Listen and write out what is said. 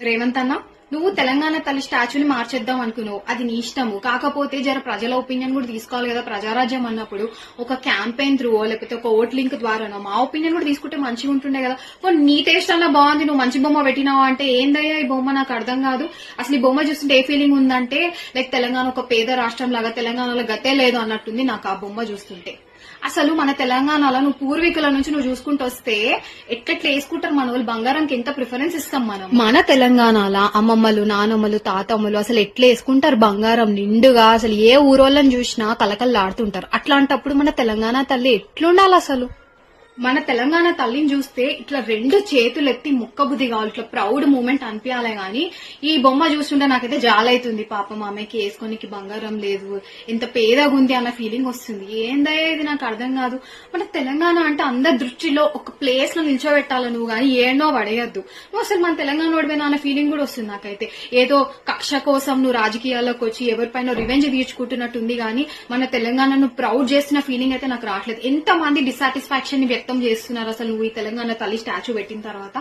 రేవంత్ అన్న, నువ్వు తెలంగాణ తల్లి స్టాచ్యూని మార్చేద్దాం అనుకున్నావు, అది నీ ఇష్టము. కాకపోతే జర ప్రజల ఒపీనియన్ కూడా తీసుకోవాలి కదా. ప్రజారాజ్యం అన్నప్పుడు ఒక క్యాంపెయిన్ త్రూ లేకపోతే ఒక ఓట్ లింక్ ద్వారానో మా ఒపీనియన్ కూడా తీసుకుంటే మంచిగా ఉంటుండే కదా. నీ టేస్ట్ అన్నా బాగుంది, నువ్వు మంచి బొమ్మ పెట్టినావు అంటే ఏందయ్యా ఈ బొమ్మ, నాకు అర్థం కాదు. అసలు ఈ బొమ్మ చూస్తుంటే ఏ ఫీలింగ్ ఉందంటే లైక్ తెలంగాణ ఒక పేద రాష్ట్రం లాగా, తెలంగాణలో గతే లేదు అన్నట్టుంది నాకు ఆ బొమ్మ చూస్తుంటే. అసలు మన తెలంగాణలో నువ్వు పూర్వీకుల నుంచి నువ్వు చూసుకుంటూ వస్తే ఎట్లెట్లా వేసుకుంటారు మన వాళ్ళు, బంగారంకి ఎంత ప్రిఫరెన్స్ ఇస్తాం మనం. మన తెలంగాణలో అమ్మమ్మలు, నానమ్మలు, తాతమ్మలు అసలు ఎట్లా వేసుకుంటారు బంగారం నిండుగా, అసలు ఏ ఊరోళ్ళని చూసినా కలకల్లాడుతుంటారు. అట్లాంటప్పుడు మన తెలంగాణ తల్లి ఎట్లుండాలి అసలు? మన తెలంగాణ తల్లిని చూస్తే ఇట్లా రెండు చేతులు ఎత్తి ముక్కబుద్ధి కావాలి, ఇట్లా ప్రౌడ్ మూమెంట్ అనిపించాలే గానీ ఈ బొమ్మ చూస్తుంటే నాకైతే జాలైతుంది. పాపం ఆమెకి వేసుకోనికి బంగారం లేదు, ఎంత పేదగా ఉంది అన్న ఫీలింగ్ వస్తుంది. ఏందయ్యా ఇది, నాకు అర్థం కాదు. మన తెలంగాణ అంటే అందరి దృష్టిలో ఒక ప్లేస్ లో నిల్చోబెట్టాలి నువ్వు, గానీ ఏడనో పడేయద్దు నువ్వు. అసలు మన తెలంగాణ ఓడిపోయినా అన్న ఫీలింగ్ కూడా వస్తుంది నాకైతే. ఏదో కక్ష కోసం నువ్వు రాజకీయాల్లోకి వచ్చి ఎవరిపైన రివెంజ్ తీర్చుకుంటున్నట్టుంది గానీ మన తెలంగాణను ప్రౌడ్ చేస్తున్న ఫీలింగ్ అయితే నాకు రావట్లేదు. ఎంత మంది డిసాటిస్ఫాక్షన్ ని వ్యక్తం చేస్తున్నారు అసలు నువ్వు ఈ తెలంగాణ తల్లి స్టాచ్యూ పెట్టిన తర్వాత.